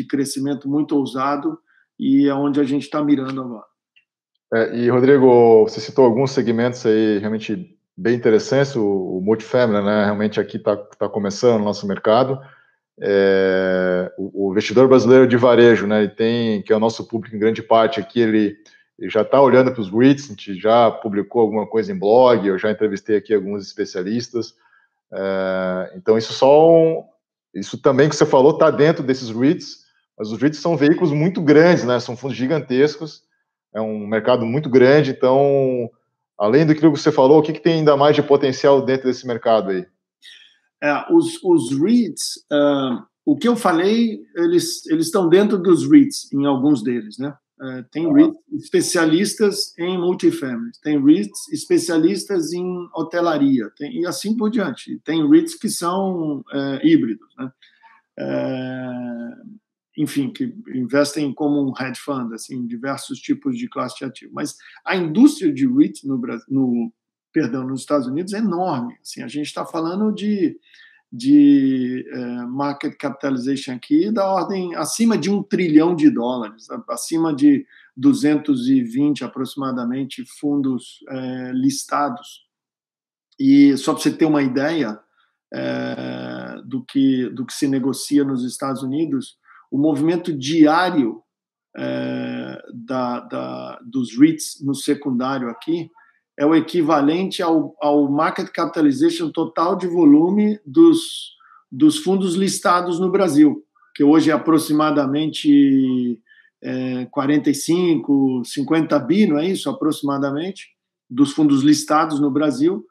crescimento muito ousado, e é onde a gente está mirando agora. E, Rodrigo, você citou alguns segmentos aí realmente bem interessantes, o multifamily, né? Realmente aqui está começando o nosso mercado. O investidor brasileiro de varejo, né? Que é o nosso público em grande parte aqui, ele já está olhando para os REITs, a gente já publicou alguma coisa em blog, eu já entrevistei aqui alguns especialistas. Então, isso também que você falou está dentro desses REITs, mas os REITs são veículos muito grandes, né? São fundos gigantescos, é um mercado muito grande, então, além do que você falou, o que tem ainda mais de potencial dentro desse mercado aí? Os REITs, o que eu falei, eles estão dentro dos REITs, em alguns deles, né? Tem REITs especialistas em multifamily, tem REITs especialistas em hotelaria, e assim por diante. Tem REITs que são híbridos, né? Enfim, que investem como um hedge fund, assim, em diversos tipos de classe de ativo. Mas a indústria de REIT nos Estados Unidos é enorme. Assim, a gente está falando de market capitalization aqui da ordem acima de $1 trilhão, acima de 220 aproximadamente fundos listados. E só para você ter uma ideia do que se negocia nos Estados Unidos, o movimento diário dos REITs no secundário aqui é o equivalente ao market capitalization total de volume dos fundos listados no Brasil, que hoje é aproximadamente 45, 50 bi, não é isso? Aproximadamente, dos fundos listados no Brasil,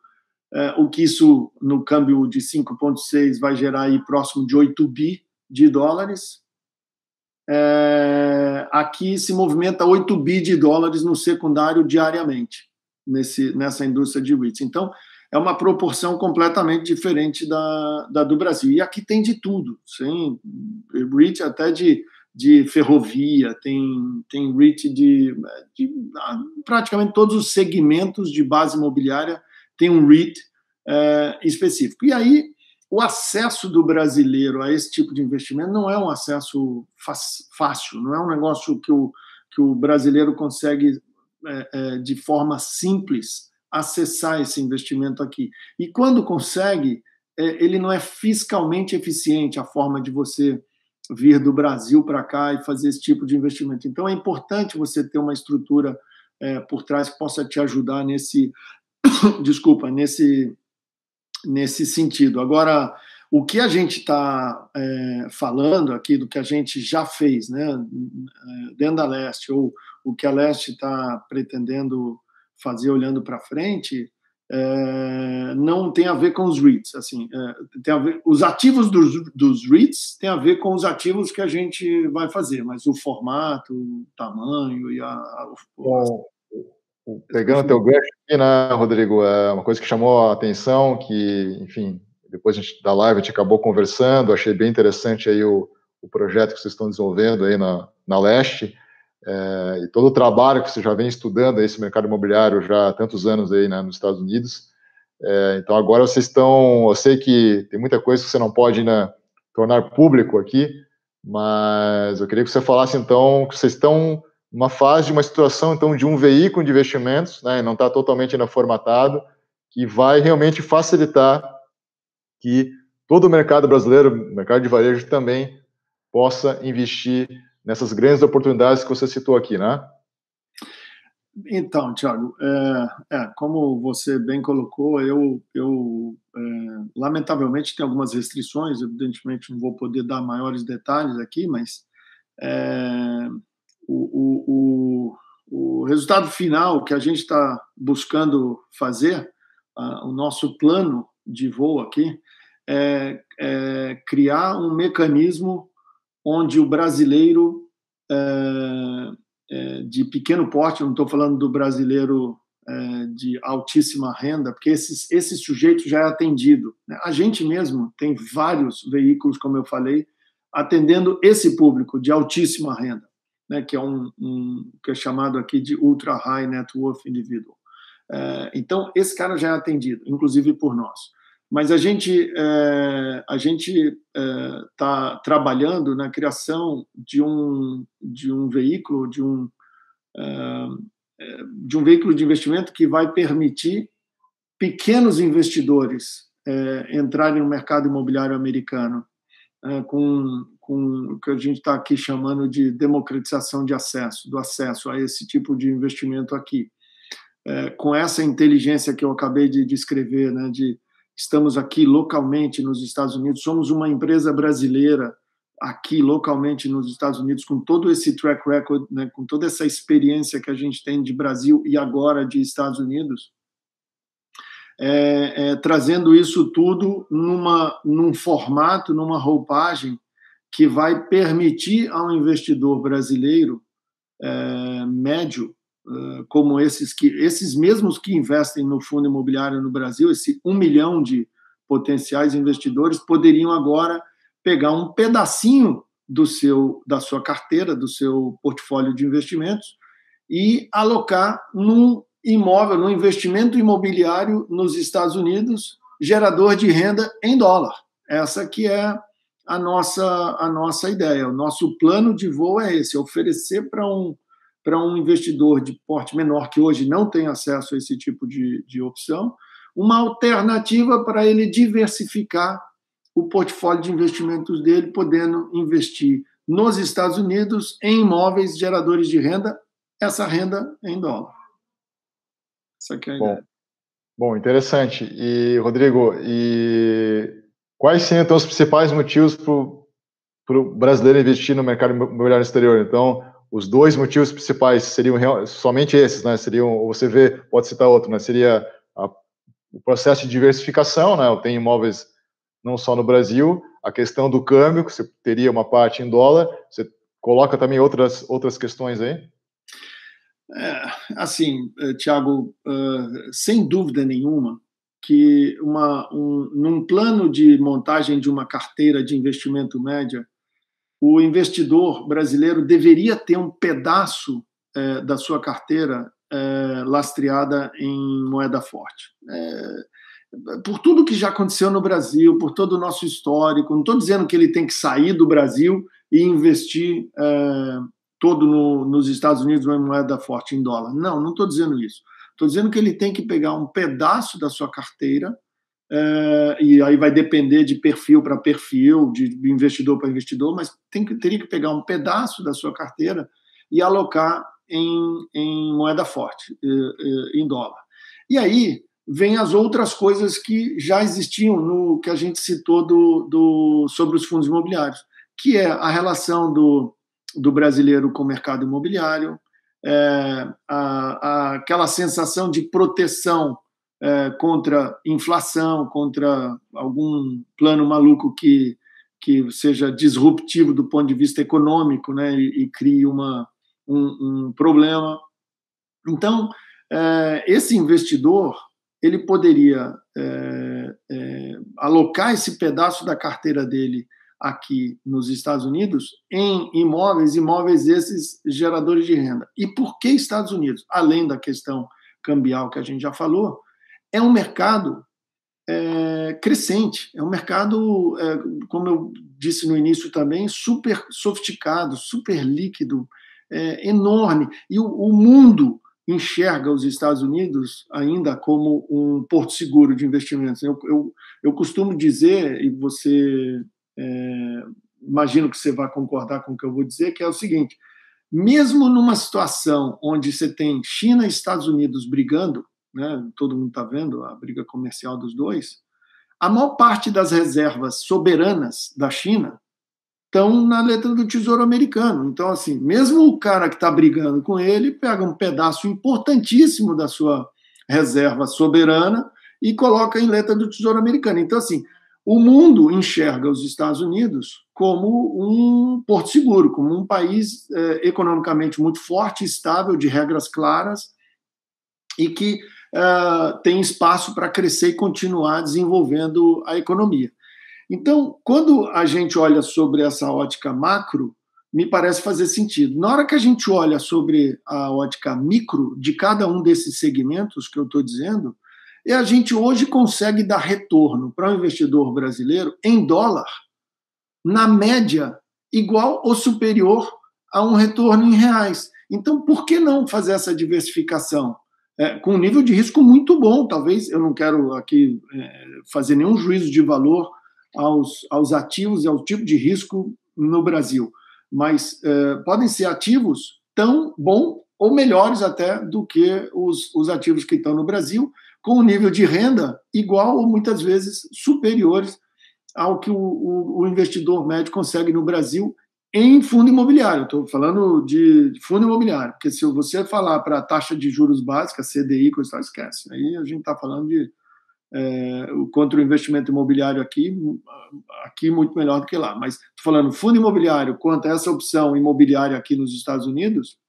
o que isso, no câmbio de 5,6, vai gerar aí próximo de 8 bi de dólares. Aqui se movimenta 8 bi de dólares no secundário diariamente, nessa indústria de REITs. Então, é uma proporção completamente diferente da do Brasil. E aqui tem de tudo, sim, REIT até de ferrovia, tem REIT de praticamente todos os segmentos de base imobiliária, tem um REIT específico. E aí, o acesso do brasileiro a esse tipo de investimento não é um acesso fácil, não é um negócio que o brasileiro consegue, de forma simples, acessar esse investimento aqui. E quando consegue, ele não é fiscalmente eficiente, a forma de você vir do Brasil para cá e fazer esse tipo de investimento. Então, é importante você ter uma estrutura por trás que possa te ajudar nesse sentido. Agora, o que a gente está falando aqui, do que a gente já fez, né, dentro da Leste, ou o que a Leste está pretendendo fazer olhando para frente, não tem a ver com os REITs. Assim, tem a ver, os ativos dos REITs tem a ver com os ativos que a gente vai fazer, mas o formato, o tamanho e Pegando teu gancho aqui, né, Rodrigo, é uma coisa que chamou a atenção, que, enfim, depois da live a gente acabou conversando, achei bem interessante aí o projeto que vocês estão desenvolvendo aí na Leste, e todo o trabalho que você já vem estudando esse mercado imobiliário já há tantos anos aí, né, nos Estados Unidos. Então agora vocês estão, eu sei que tem muita coisa que você não pode, né, tornar público aqui, mas eu queria que você falasse então que vocês estão numa fase de uma situação então de um veículo de investimentos, né, não está totalmente ainda formatado, que vai realmente facilitar que todo o mercado brasileiro, mercado de varejo também possa investir nessas grandes oportunidades que você citou aqui, né? Então, Thiago, como você bem colocou, eu lamentavelmente tenho algumas restrições, evidentemente não vou poder dar maiores detalhes aqui, mas o resultado final que a gente está buscando fazer, o nosso plano de voo aqui, é criar um mecanismo onde o brasileiro de pequeno porte, não estou falando do brasileiro de altíssima renda, porque esse sujeito já é atendido, né? A gente mesmo tem vários veículos, como eu falei, atendendo esse público de altíssima renda, né, que é que é chamado aqui de ultra high net worth individual. Então, esse cara já é atendido, inclusive por nós. Mas a gente está trabalhando na criação de um veículo, de um veículo de investimento que vai permitir pequenos investidores entrarem no mercado imobiliário americano com o que a gente está aqui chamando de democratização do acesso a esse tipo de investimento aqui. Com essa inteligência que eu acabei de descrever, né, estamos aqui localmente nos Estados Unidos, somos uma empresa brasileira aqui localmente nos Estados Unidos, com todo esse track record, né, com toda essa experiência que a gente tem de Brasil e agora de Estados Unidos, trazendo isso tudo num formato, numa roupagem que vai permitir ao investidor brasileiro médio, como esses mesmos que investem no fundo imobiliário no Brasil, esse 1 milhão de potenciais investidores, poderiam agora pegar um pedacinho da sua carteira, do seu portfólio de investimentos e alocar num imóvel, num investimento imobiliário nos Estados Unidos, gerador de renda em dólar. Essa que é a nossa ideia. O nosso plano de voo é esse, oferecer para um investidor de porte menor que hoje não tem acesso a esse tipo de opção, uma alternativa para ele diversificar o portfólio de investimentos dele, podendo investir nos Estados Unidos em imóveis geradores de renda, essa renda em dólar. Essa que é a ideia. Bom, interessante. E, Rodrigo, quais seriam, então, os principais motivos para o brasileiro investir no mercado imobiliário exterior? Então, os dois motivos principais seriam somente esses, né? Seriam, você vê, pode citar outro, né? Seria o processo de diversificação, né? Eu tenho imóveis não só no Brasil, a questão do câmbio, que você teria uma parte em dólar, você coloca também outras questões aí? Assim, Tiago, sem dúvida nenhuma, que num plano de montagem de uma carteira de investimento média, o investidor brasileiro deveria ter um pedaço da sua carteira lastreada em moeda forte. Por tudo que já aconteceu no Brasil, por todo o nosso histórico, não estou dizendo que ele tem que sair do Brasil e investir todo nos Estados Unidos em moeda forte, em dólar. Não estou dizendo isso. Estou dizendo que ele tem que pegar um pedaço da sua carteira, e aí vai depender de perfil para perfil, de investidor para investidor, mas teria que pegar um pedaço da sua carteira e alocar em moeda forte, em dólar. E aí vem as outras coisas que já existiam no que a gente citou sobre os fundos imobiliários, que é a relação do brasileiro com o mercado imobiliário, aquela sensação de proteção contra inflação, contra algum plano maluco que seja disruptivo do ponto de vista econômico, né, e crie um problema. Então, esse investidor ele poderia alocar esse pedaço da carteira dele aqui nos Estados Unidos em imóveis esses geradores de renda. E por que Estados Unidos? Além da questão cambial que a gente já falou, é um mercado crescente, é um mercado, como eu disse no início também, super sofisticado, super líquido, enorme. E o mundo enxerga os Estados Unidos ainda como um porto seguro de investimentos. Eu costumo dizer, e você imagino que você vai concordar com o que eu vou dizer, que é o seguinte: mesmo numa situação onde você tem China e Estados Unidos brigando, né, todo mundo está vendo a briga comercial dos dois, a maior parte das reservas soberanas da China estão na letra do Tesouro Americano. Então, assim, mesmo o cara que está brigando com ele pega um pedaço importantíssimo da sua reserva soberana e coloca em letra do Tesouro Americano. Então, assim, o mundo enxerga os Estados Unidos como um porto seguro, como um país economicamente muito forte, estável, de regras claras e que tem espaço para crescer e continuar desenvolvendo a economia. Então, quando a gente olha sobre essa ótica macro, me parece fazer sentido. Na hora que a gente olha sobre a ótica micro de cada um desses segmentos que eu estou dizendo, a gente hoje consegue dar retorno para o investidor brasileiro em dólar, na média, igual ou superior a um retorno em reais. Então, por que não fazer essa diversificação? Com um nível de risco muito bom, talvez, eu não quero aqui fazer nenhum juízo de valor aos ativos e ao tipo de risco no Brasil, mas podem ser ativos tão bom ou melhores até do que os ativos que estão no Brasil, com um nível de renda igual ou muitas vezes superiores ao que o investidor médio consegue no Brasil em fundo imobiliário. Estou falando de fundo imobiliário, porque se você falar para a taxa de juros básica, CDI, coisa tal, esquece. Aí a gente está falando de contra o investimento imobiliário aqui muito melhor do que lá. Mas estou falando fundo imobiliário quanto a essa opção imobiliária aqui nos Estados Unidos,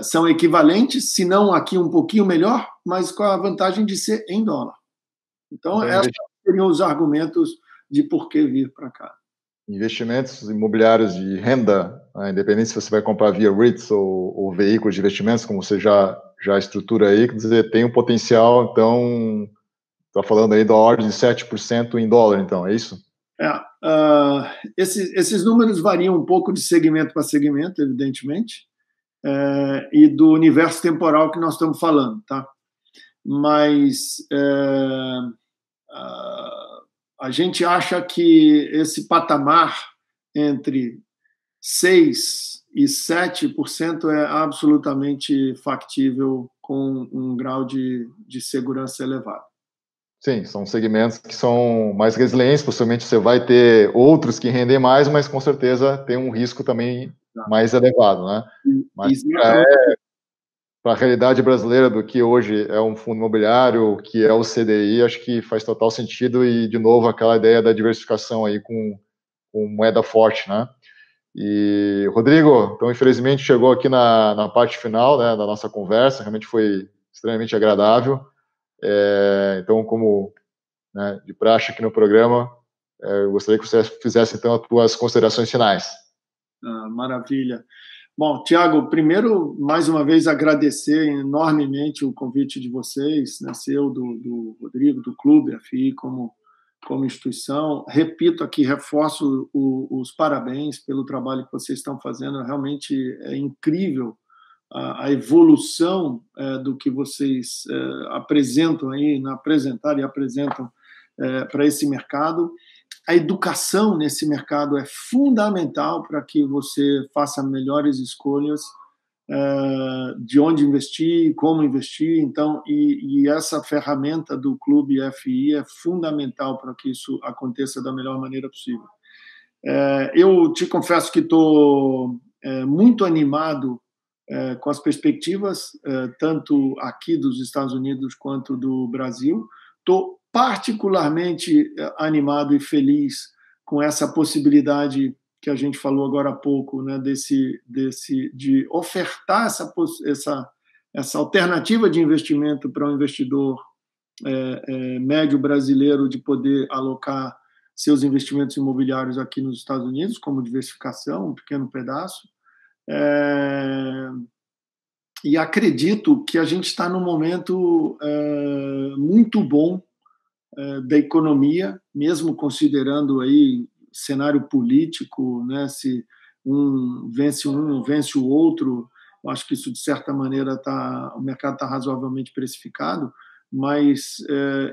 são equivalentes, se não aqui um pouquinho melhor, mas com a vantagem de ser em dólar. Então, esses seriam os argumentos de por que vir para cá. Investimentos imobiliários de renda, independente se você vai comprar via REITs ou veículos de investimentos, como você já estrutura aí, quer dizer, tem um potencial, então, está falando aí da ordem de 7% em dólar, então, é isso? Esses números variam um pouco de segmento para segmento, evidentemente, e do universo temporal que nós estamos falando, tá? Mas a gente acha que esse patamar entre 6% e 7% é absolutamente factível com um grau de segurança elevado. Sim, são segmentos que são mais resilientes, possivelmente você vai ter outros que rendem mais, mas com certeza tem um risco também mais elevado, né? Mas para a realidade brasileira do que hoje é um fundo imobiliário, que é o CDI, acho que faz total sentido e, de novo, aquela ideia da diversificação aí com moeda forte, né? E, Rodrigo, então, infelizmente, chegou aqui na parte final, né, da nossa conversa, realmente foi extremamente agradável. Então, como, né, de praxe aqui no programa, eu gostaria que você fizesse, então, as suas considerações finais. Maravilha. Bom, Tiago, primeiro, mais uma vez, agradecer enormemente o convite de vocês, né, seu, do Rodrigo, do Clube FI, como instituição. Repito aqui, reforço os parabéns pelo trabalho que vocês estão fazendo. Realmente é incrível a evolução do que vocês apresentam aí, apresentaram e apresentam para esse mercado. A educação nesse mercado é fundamental para que você faça melhores escolhas de onde investir, como investir. Então, e essa ferramenta do Clube FI é fundamental para que isso aconteça da melhor maneira possível. Eu te confesso que estou muito animado com as perspectivas, tanto aqui dos Estados Unidos quanto do Brasil. Estou particularmente animado e feliz com essa possibilidade que a gente falou agora há pouco, né, de ofertar essa alternativa de investimento para um investidor médio brasileiro, de poder alocar seus investimentos imobiliários aqui nos Estados Unidos, como diversificação, um pequeno pedaço. E acredito que a gente está num momento muito bom da economia, mesmo considerando aí cenário político, né, se um vence o outro, eu acho que isso, de certa maneira, o mercado está razoavelmente precificado, mas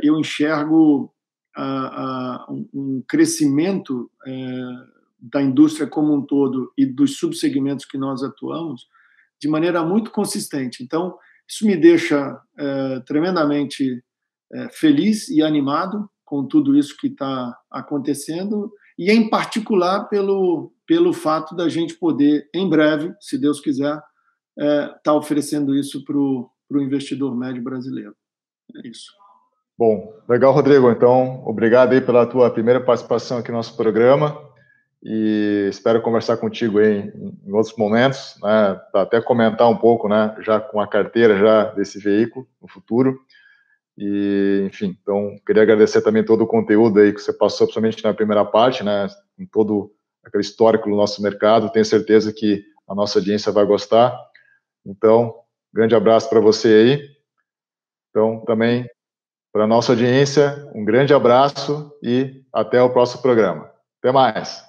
eu enxergo um crescimento da indústria como um todo e dos subsegmentos que nós atuamos de maneira muito consistente. Então, isso me deixa tremendamente feliz e animado com tudo isso que está acontecendo, e em particular pelo fato da gente poder, em breve, se Deus quiser, estar oferecendo isso para o investidor médio brasileiro. É isso. Bom, legal, Rodrigo. Então, obrigado aí pela tua primeira participação aqui no nosso programa, e espero conversar contigo aí em outros momentos, né, para até comentar um pouco, né, já com a carteira já desse veículo no futuro. E, enfim, então, queria agradecer também todo o conteúdo aí que você passou, principalmente na primeira parte, né, com todo aquele histórico do nosso mercado. Tenho certeza que a nossa audiência vai gostar. Então, grande abraço para você aí. Então, também, para a nossa audiência, um grande abraço e até o próximo programa. Até mais.